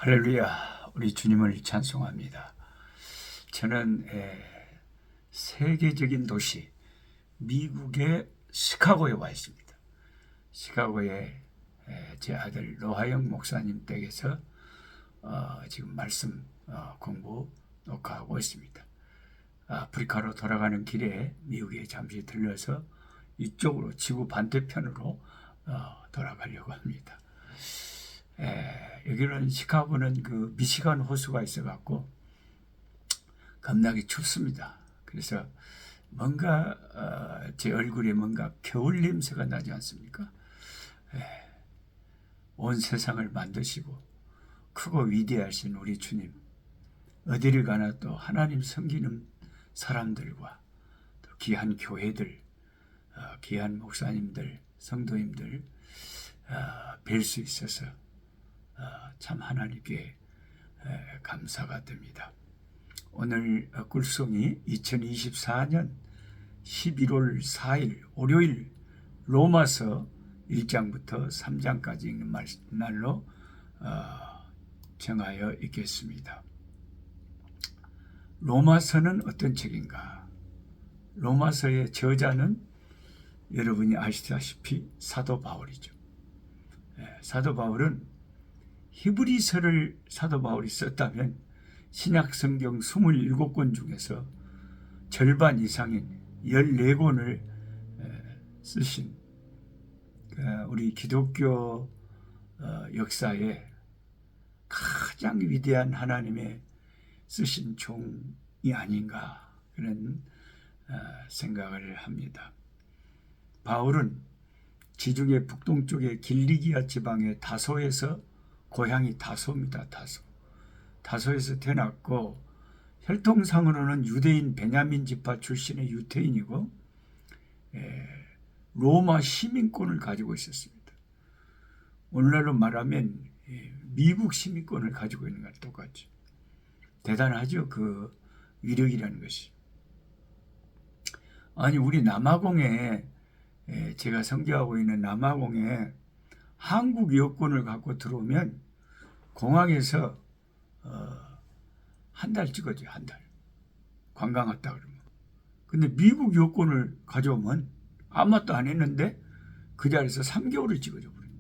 할렐루야, 우리 주님을 찬송합니다. 저는 세계적인 도시 미국의 시카고에 와 있습니다. 시카고에 제 아들 노하영 목사님 댁에서 지금 말씀 공부 녹화하고 있습니다. 아프리카로 돌아가는 길에 미국에 잠시 들려서 이쪽으로 지구 반대편으로 돌아가려고 합니다. 여기는 시카고는 그 미시간 호수가 있어갖고 겁나게 춥습니다. 그래서 뭔가 제 얼굴에 뭔가 겨울 냄새가 나지 않습니까? 온 세상을 만드시고 크고 위대하신 우리 주님, 어디를 가나 또 하나님 섬기는 사람들과 또 귀한 교회들, 귀한 목사님들, 성도님들 뵐 수 있어서 참 하나님께 감사가 됩니다. 오늘 꿀송이 2024년 11월 4일 월요일 로마서 1장부터 3장까지 읽는 날로 정하여 있겠습니다. 로마서는 어떤 책인가? 로마서의 저자는 여러분이 아시다시피 사도 바울이죠. 사도 바울은 히브리서를 사도 바울이 썼다면 신약 성경 27권 중에서 절반 이상인 14권을 쓰신 우리 기독교 역사에 가장 위대한 하나님의 쓰신 종이 아닌가 그런 생각을 합니다. 바울은 지중해 북동쪽의 길리기아 지방의 다소에서 고향이 다소입니다. 다소에서 태어났고 혈통상으로는 유대인 베냐민 지파 출신의 유태인이고 로마 시민권을 가지고 있었습니다. 오늘날로 말하면 미국 시민권을 가지고 있는 것과 똑같죠. 대단하죠. 그 위력이라는 것이. 아니 우리 남아공에 제가 선교하고 있는 남아공에 한국 여권을 갖고 들어오면 공항에서 한 달 찍어줘요. 한 달. 관광 왔다 그러면. 근데 미국 여권을 가져오면 아무 것도 안 했는데 그 자리에서 3개월을 찍어줘 버려요.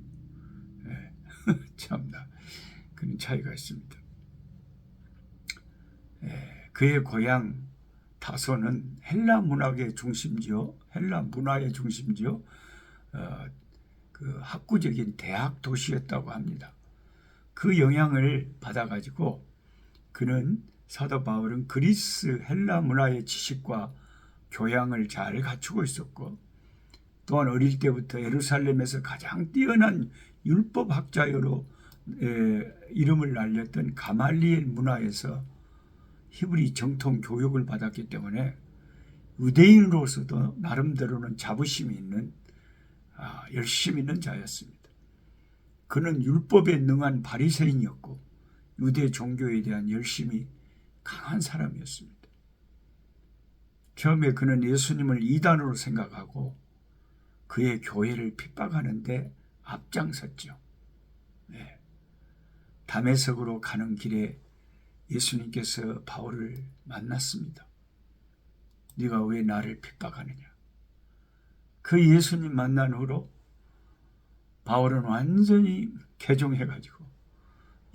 참나 그런 차이가 있습니다. 그의 고향 다소는 헬라 문학의 중심지요. 헬라 문화의 중심지요. 그 학구적인 대학 도시였다고 합니다. 그 영향을 받아가지고 그는 사도 바울은 그리스 헬라 문화의 지식과 교양을 잘 갖추고 있었고 또한 어릴 때부터 예루살렘에서 가장 뛰어난 율법학자로 이름을 날렸던 가말리엘 문화에서 히브리 정통 교육을 받았기 때문에 유대인으로서도 나름대로는 자부심이 있는 열심히 있는 자였습니다. 그는 율법에 능한 바리새인이었고 유대 종교에 대한 열심이 강한 사람이었습니다. 처음에 그는 예수님을 이단으로 생각하고 그의 교회를 핍박하는데 앞장섰죠. 다메섹으로 가는 길에 예수님께서 바울을 만났습니다. 네가 왜 나를 핍박하느냐? 그 예수님 만난 후로 바울은 완전히 개종해가지고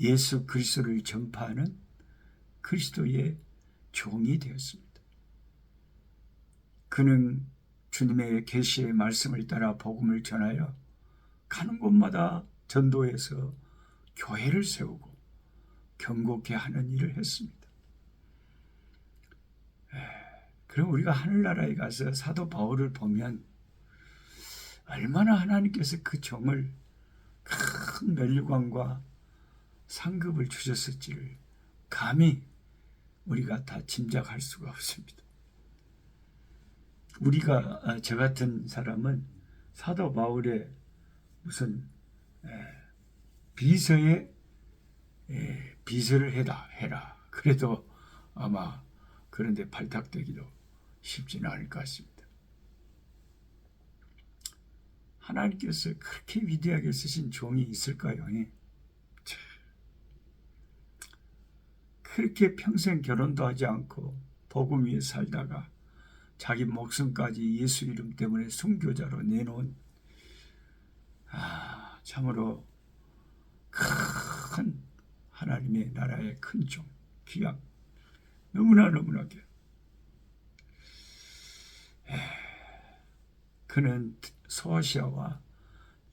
예수 그리스도를 전파하는 그리스도의 종이 되었습니다. 그는 주님의 계시의 말씀을 따라 복음을 전하여 가는 곳마다 전도해서 교회를 세우고 경고케 하는 일을 했습니다. 그럼 우리가 하늘나라에 가서 사도 바울을 보면 얼마나 하나님께서 그 종을 큰 멸류관과 상급을 주셨을지를 감히 우리가 다 짐작할 수가 없습니다. 우리가 저 같은 사람은 사도 바울의 무슨 비서에 비서를 해라. 그래도 아마 그런데 발탁되기도 쉽지는 않을 것 같습니다. 하나님께서 그렇게 위대하게 쓰신 종이 있을까요? 그렇게 평생 결혼도 하지 않고 복음 위에 살다가 자기 목숨까지 예수 이름 때문에 순교자로 내놓은 참으로 큰 하나님의 나라의 큰 종, 귀한, 너무나 그는 소아시아와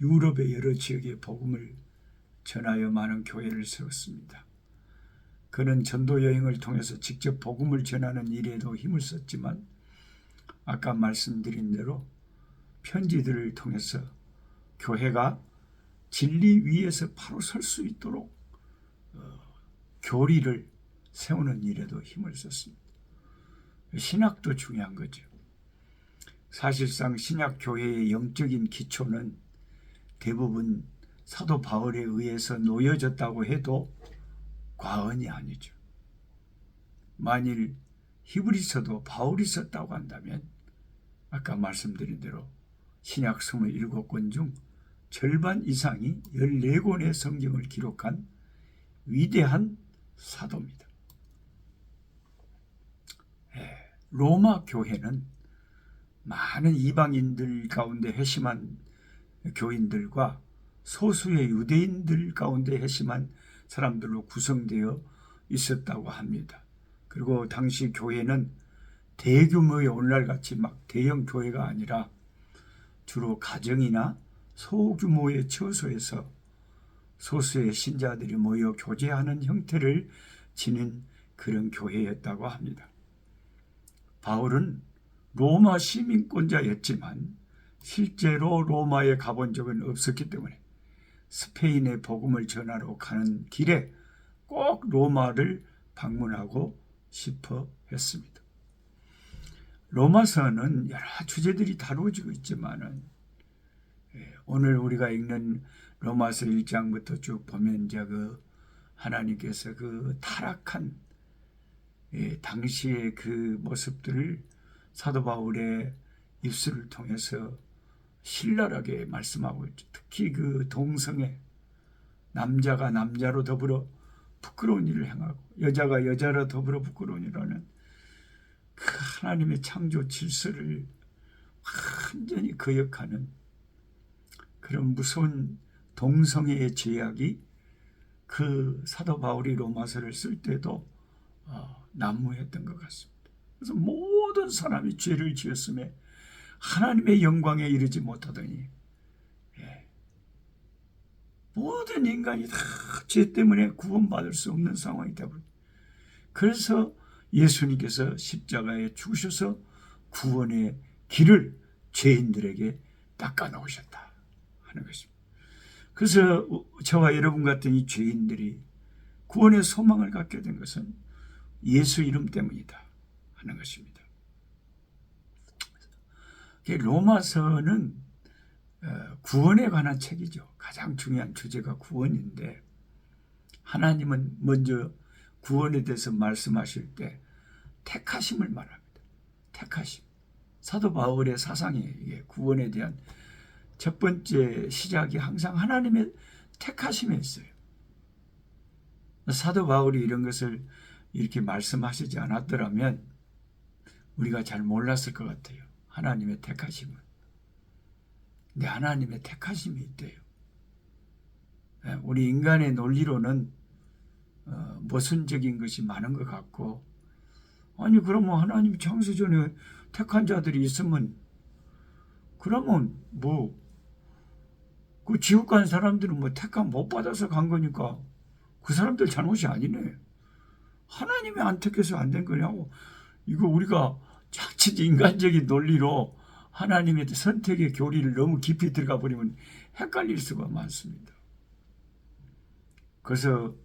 유럽의 여러 지역에 복음을 전하여 많은 교회를 세웠습니다. 그는 전도 여행을 통해서 직접 복음을 전하는 일에도 힘을 썼지만 아까 말씀드린 대로 편지들을 통해서 교회가 진리 위에서 바로 설 수 있도록 교리를 세우는 일에도 힘을 썼습니다. 신학도 중요한 거죠. 사실상 신약 교회의 영적인 기초는 대부분 사도 바울에 의해서 놓여졌다고 해도 과언이 아니죠. 만일 히브리서도 바울이 썼다고 한다면 아까 말씀드린 대로 신약 27권 중 절반 이상이 14권의 성경을 기록한 위대한 사도입니다. 로마 교회는 많은 이방인들 가운데 회심한 교인들과 소수의 유대인들 가운데 회심한 사람들로 구성되어 있었다고 합니다. 그리고 당시 교회는 대규모의 오늘날같이 막 대형 교회가 아니라 주로 가정이나 소규모의 처소에서 소수의 신자들이 모여 교제하는 형태를 지닌 그런 교회였다고 합니다. 바울은 로마 시민권자였지만 실제로 로마에 가본 적은 없었기 때문에 스페인의 복음을 전하러 가는 길에 꼭 로마를 방문하고 싶어 했습니다. 로마서는 여러 주제들이 다루어지고 있지만은 오늘 우리가 읽는 로마서 1장부터 쭉 보면 이제 그 하나님께서 그 타락한 당시의 그 모습들을 사도 바울의 입술을 통해서 신랄하게 말씀하고 있죠. 특히 그 동성애, 남자가 남자로 더불어 부끄러운 일을 행하고 여자가 여자로 더불어 부끄러운 일을 하는 그 하나님의 창조 질서를 완전히 거역하는 그런 무서운 동성애의 죄악이 그 사도 바울이 로마서를 쓸 때도 난무했던 것 같습니다. 그래서 모든 사람이 죄를 지었음에 하나님의 영광에 이르지 못하더니 모든 인간이 다 죄 때문에 구원받을 수 없는 상황이 되어버립니다. 그래서 예수님께서 십자가에 죽으셔서 구원의 길을 죄인들에게 닦아 놓으셨다 하는 것입니다. 그래서 저와 여러분 같은 이 죄인들이 구원의 소망을 갖게 된 것은 예수 이름 때문이다 하는 것입니다. 로마서는 구원에 관한 책이죠. 가장 중요한 주제가 구원인데 하나님은 먼저 구원에 대해서 말씀하실 때 택하심을 말합니다. 택하심. 사도 바울의 사상이 이게 구원에 대한 첫 번째 시작이 항상 하나님의 택하심에 있어요. 사도 바울이 이런 것을 이렇게 말씀하시지 않았더라면 우리가 잘 몰랐을 것 같아요. 하나님의 택하심은. 근데 하나님의 택하심이 있대요. 우리 인간의 논리로는 모순적인 것이 많은 것 같고, 아니 그러면 하나님 창세전에 택한 자들이 있으면 그러면 뭐 그 지옥 간 사람들은 뭐 택함 못 받아서 간 거니까 그 사람들 잘못이 아니네. 하나님이 안 택해서 안 된 거냐고. 이거 우리가 자칫 인간적인 논리로 하나님의 선택의 교리를 너무 깊이 들어가 버리면 헷갈릴 수가 많습니다. 그래서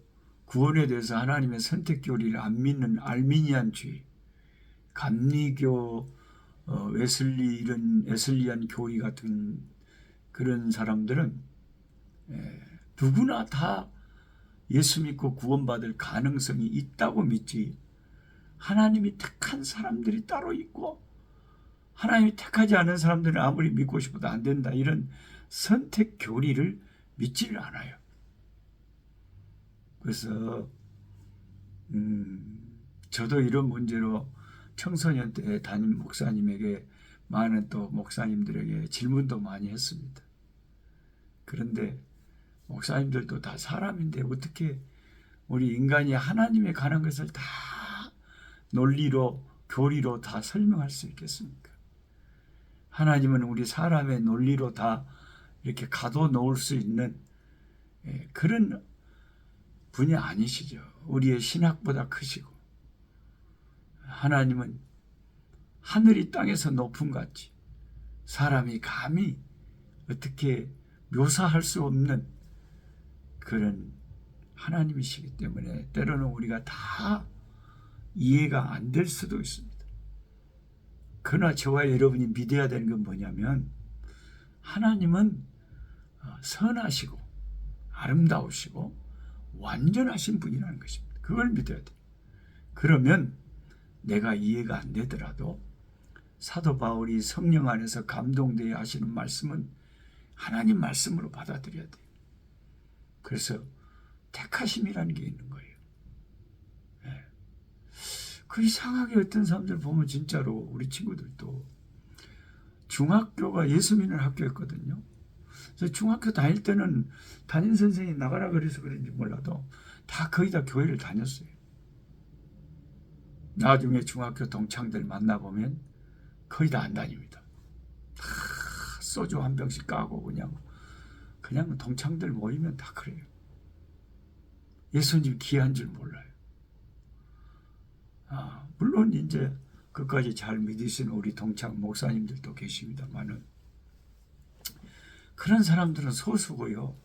구원에 대해서 하나님의 선택 교리를 안 믿는 알미니안주의, 감리교, 웨슬리 이런 에슬리안 교리 같은 그런 사람들은 누구나 다 예수 믿고 구원받을 가능성이 있다고 믿지, 하나님이 택한 사람들이 따로 있고 하나님이 택하지 않은 사람들은 아무리 믿고 싶어도 안 된다, 이런 선택 교리를 믿지를 않아요. 그래서 저도 이런 문제로 청소년 때 담임 목사님에게 많은 또 목사님들에게 질문도 많이 했습니다. 그런데 목사님들도 다 사람인데 어떻게 우리 인간이 하나님에 관한 것을 다 논리로 교리로 다 설명할 수 있겠습니까? 하나님은 우리 사람의 논리로 다 이렇게 가둬놓을 수 있는 그런 분이 아니시죠. 우리의 신학보다 크시고 하나님은 하늘이 땅에서 높음 같이 사람이 감히 어떻게 묘사할 수 없는 그런 하나님이시기 때문에 때로는 우리가 다 이해가 안 될 수도 있습니다. 그러나 저와 여러분이 믿어야 되는 건 뭐냐면 하나님은 선하시고 아름다우시고 완전하신 분이라는 것입니다. 그걸 믿어야 돼요. 그러면 내가 이해가 안 되더라도 사도 바울이 성령 안에서 감동되어 하시는 말씀은 하나님 말씀으로 받아들여야 돼요. 그래서 택하심이라는 게 있는 거예요. 그 이상하게 어떤 사람들 보면 진짜로 우리 친구들도 중학교가 예수 믿는 학교였거든요. 그래서 중학교 다닐 때는 담임 선생님이 나가라 그래서 그런지 몰라도 다 거의 다 교회를 다녔어요. 나중에 중학교 동창들 만나보면 거의 다 안 다닙니다. 다 소주 한 병씩 까고 그냥 동창들 모이면 다 그래요. 예수님 귀한 줄 몰라요. 물론 이제 그까지 잘 믿으시는 우리 동창 목사님들도 계십니다만은 그런 사람들은 소수고요.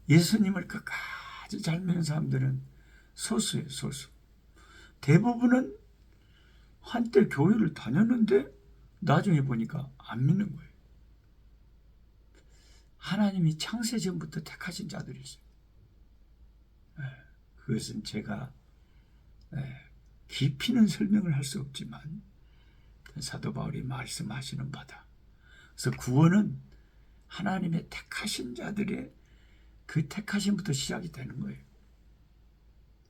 예수님을 끝까지 잘 믿는 사람들은 소수예요, 소수. 대부분은 한때 교회를 다녔는데 나중에 보니까 안 믿는 거예요. 하나님이 창세 전부터 택하신 자들이 있어요. 그것은 제가 깊이는 설명을 할 수 없지만 사도 바울이 말씀하시는 바다. 그래서 구원은 하나님의 택하신 자들의 그 택하심부터 시작이 되는 거예요.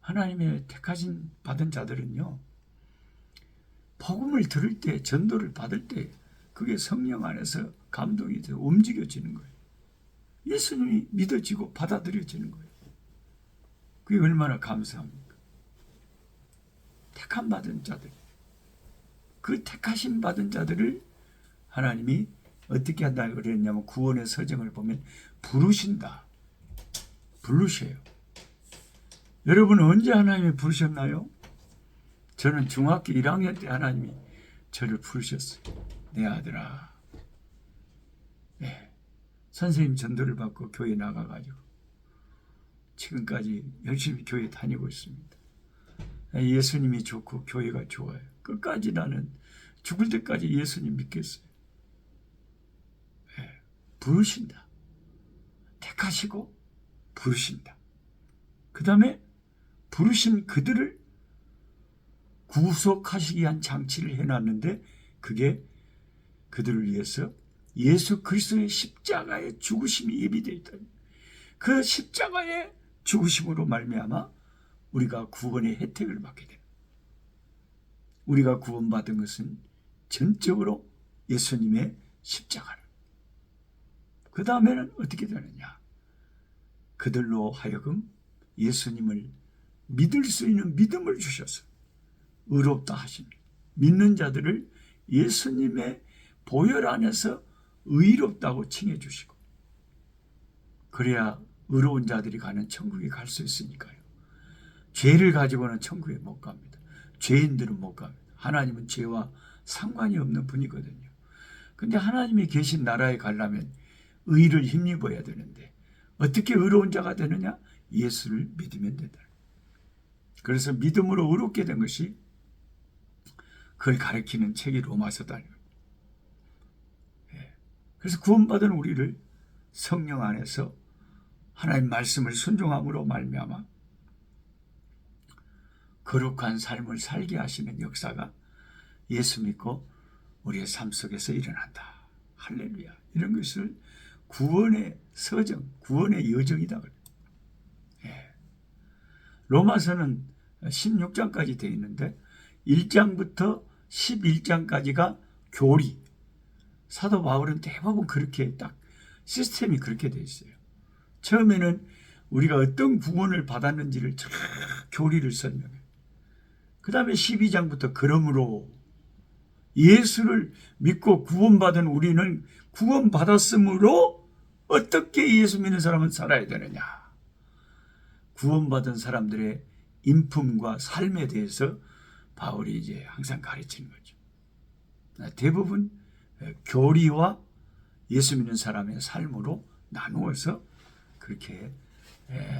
하나님의 택하신 받은 자들은요, 복음을 들을 때, 전도를 받을 때 그게 성령 안에서 감동이 되어 움직여지는 거예요. 예수님이 믿어지고 받아들여지는 거예요. 그게 얼마나 감사합니까? 택함 받은 자들, 그 택하심 받은 자들을 하나님이 어떻게 한다고 그랬냐면 구원의 서정을 보면 부르신다. 부르셔요. 여러분은 언제 하나님이 부르셨나요? 저는 중학교 1학년 때 하나님이 저를 부르셨어요. 내 아들아. 선생님 전도를 받고 교회 나가가지고 지금까지 열심히 교회 다니고 있습니다. 예수님이 좋고 교회가 좋아요. 끝까지 나는 죽을 때까지 예수님 믿겠어요. 부르신다. 택하시고 부르신다. 그 다음에 부르신 그들을 구속하시기 위한 장치를 해놨는데 그게 그들을 위해서 예수 그리스도의 십자가의 죽으심이 예비되어 있다. 그 십자가의 죽으심으로 말미암아 우리가 구원의 혜택을 받게 됩니다. 우리가 구원받은 것은 전적으로 예수님의 십자가를. 그 다음에는 어떻게 되느냐? 그들로 하여금 예수님을 믿을 수 있는 믿음을 주셔서 의롭다 하십니다. 믿는 자들을 예수님의 보혈 안에서 의롭다고 칭해 주시고 그래야 의로운 자들이 가는 천국에 갈 수 있으니까요. 죄를 가지고는 천국에 못 갑니다. 죄인들은 못 갑니다. 하나님은 죄와 상관이 없는 분이거든요. 근데 하나님이 계신 나라에 가려면 의를 힘입어야 되는데 어떻게 의로운 자가 되느냐? 예수를 믿으면 된다. 그래서 믿음으로 의롭게 된 것이 그걸 가리키는 책이 로마서다. 그래서 구원받은 우리를 성령 안에서 하나님 말씀을 순종함으로 말미암아 거룩한 삶을 살게 하시는 역사가 예수 믿고 우리의 삶 속에서 일어난다. 할렐루야. 이런 것을 구원의 서정, 구원의 여정이다. 로마서는 16장까지 되어 있는데 1장부터 11장까지가 교리. 사도 바울은 대부분 그렇게 딱 시스템이 그렇게 되어 있어요. 처음에는 우리가 어떤 구원을 받았는지를 쫙 교리를 설명해요. 그 다음에 12장부터 그러므로 예수를 믿고 구원받은 우리는 구원받았으므로 어떻게 예수 믿는 사람은 살아야 되느냐. 구원받은 사람들의 인품과 삶에 대해서 바울이 이제 항상 가르치는 거죠. 대부분 교리와 예수 믿는 사람의 삶으로 나누어서 그렇게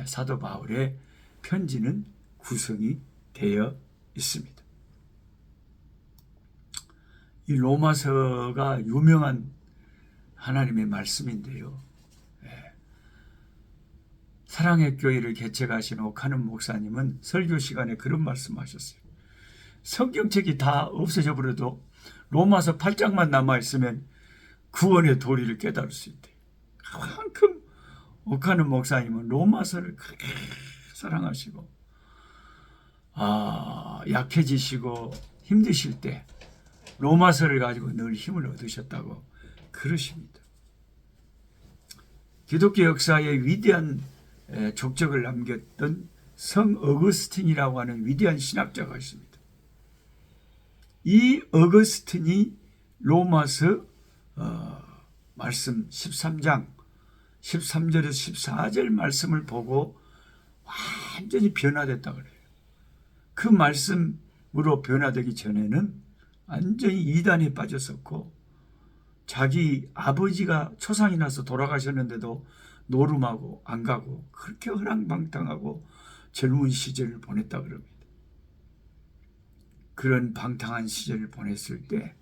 사도 바울의 편지는 구성이 되어 있습니다. 이 로마서가 유명한 하나님의 말씀인데요. 사랑의 교회를 개척하신 오카는 목사님은 설교 시간에 그런 말씀하셨어요. 성경책이 다 없어져 버려도 로마서 8장만 남아있으면 구원의 도리를 깨달을 수 있대요. 그만큼 오카는 목사님은 로마서를 그렇게 사랑하시고 약해지시고 힘드실 때 로마서를 가지고 늘 힘을 얻으셨다고 그러십니다. 기독교 역사의 위대한 족적을 남겼던 성 어거스틴이라고 하는 위대한 신학자가 있습니다. 이 어거스틴이 로마서 말씀 13장 13절에서 14절 말씀을 보고 완전히 변화됐다 그래요. 그 말씀으로 변화되기 전에는 완전히 이단에 빠졌었고 자기 아버지가 초상이 나서 돌아가셨는데도 노름하고 안 가고 그렇게 허랑방탕하고 젊은 시절을 보냈다 그럽니다. 그런 방탕한 시절을 보냈을 때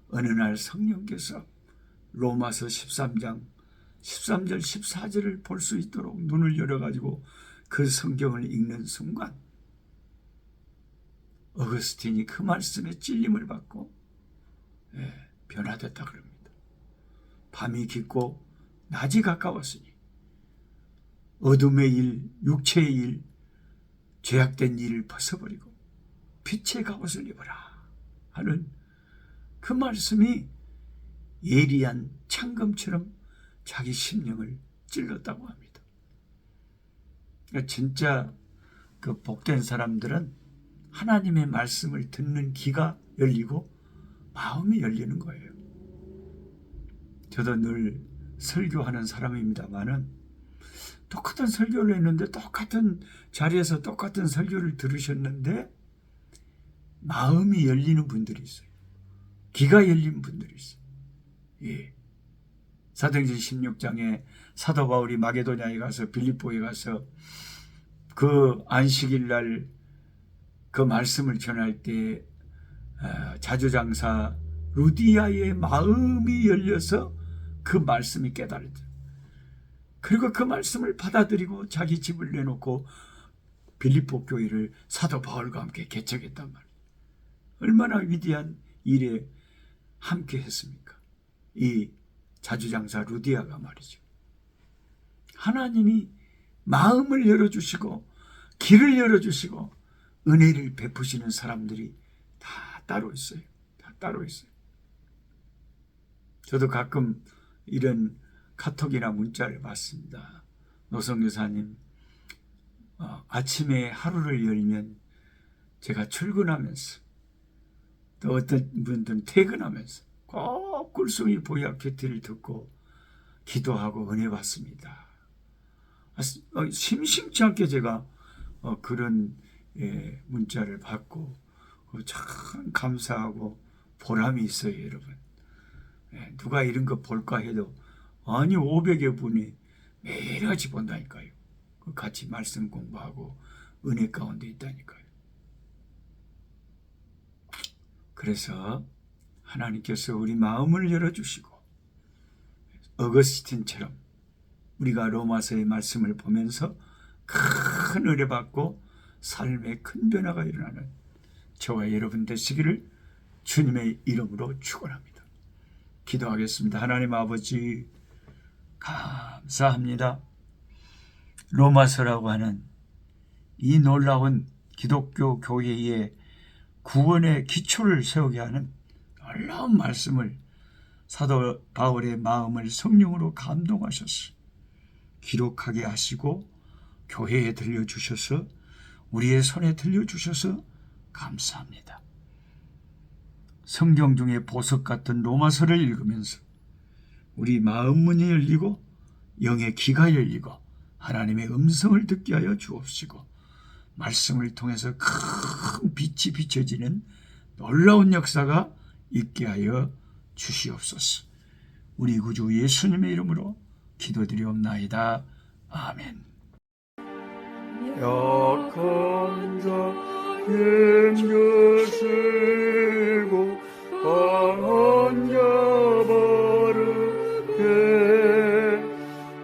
어느 날 성령께서 로마서 13장 13절 14절을 볼 수 있도록 눈을 열어가지고 그 성경을 읽는 순간 어거스틴이 그 말씀에 찔림을 받고 변화됐다 그럽니다. 밤이 깊고 낮이 가까웠으니 어둠의 일, 육체의 일, 죄악된 일을 벗어버리고 빛의 갑옷을 입어라 하는 그 말씀이 예리한 창검처럼 자기 심령을 찔렀다고 합니다. 그러니까 진짜 그 복된 사람들은 하나님의 말씀을 듣는 귀가 열리고 마음이 열리는 거예요. 저도 늘 설교하는 사람입니다만은 똑같은 설교를 했는데 똑같은 자리에서 똑같은 설교를 들으셨는데 마음이 열리는 분들이 있어요. 귀가 열린 분들이 있어요. 예. 사도행전 16장에 사도 바울이 마게도냐에 가서 빌립보에 가서 그 안식일 날 그 말씀을 전할 때 자주장사 루디아의 마음이 열려서 그 말씀이 깨달았죠. 그리고 그 말씀을 받아들이고 자기 집을 내놓고 빌립보 교회를 사도 바울과 함께 개척했단 말이에요. 얼마나 위대한 일에 함께 했습니까? 이 자주장사 루디아가 말이죠. 하나님이 마음을 열어주시고 길을 열어주시고 은혜를 베푸시는 사람들이 다 따로 있어요. 다 따로 있어요. 저도 가끔 이런 카톡이나 문자를 받습니다. 노성교사님, 아침에 하루를 열면 제가 출근하면서 또 어떤 분들은 퇴근하면서 꼭 꿀송이 보약 큐티를 듣고 기도하고 은혜 받습니다. 심심치 않게 제가 그런 문자를 받고 참 감사하고 보람이 있어요, 여러분. 누가 이런 거 볼까 해도 아니 500여 분이 매일같이 본다니까요. 같이 말씀 공부하고 은혜 가운데 있다니까요. 그래서 하나님께서 우리 마음을 열어주시고 어거스틴처럼 우리가 로마서의 말씀을 보면서 큰 은혜 받고 삶에 큰 변화가 일어나는 저와 여러분 되시기를 주님의 이름으로 축원합니다. 기도하겠습니다. 하나님 아버지 감사합니다. 로마서라고 하는 이 놀라운 기독교 교회의 구원의 기초를 세우게 하는 놀라운 말씀을 사도 바울의 마음을 성령으로 감동하셔서 기록하게 하시고 교회에 들려주셔서 우리의 손에 들려주셔서 감사합니다. 성경 중에 보석 같은 로마서를 읽으면서 우리 마음 문이 열리고 영의 귀가 열리고 하나님의 음성을 듣게 하여 주옵시고 말씀을 통해서 큰 빛이 비춰지는 놀라운 역사가 있게 하여 주시옵소서. 우리 구주 예수님의 이름으로 기도드리옵나이다. 아멘. 약한 자 힘주시고 강한 자 바르게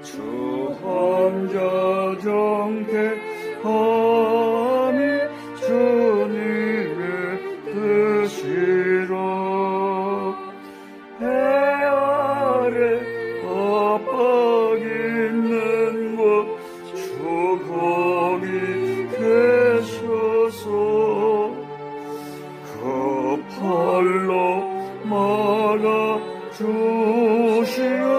주한 자 정케함이 주님의 뜻이라. 해 아래 압박 있는 곳 주 거기 계셔서 그 팔로 막아 주시옵소서.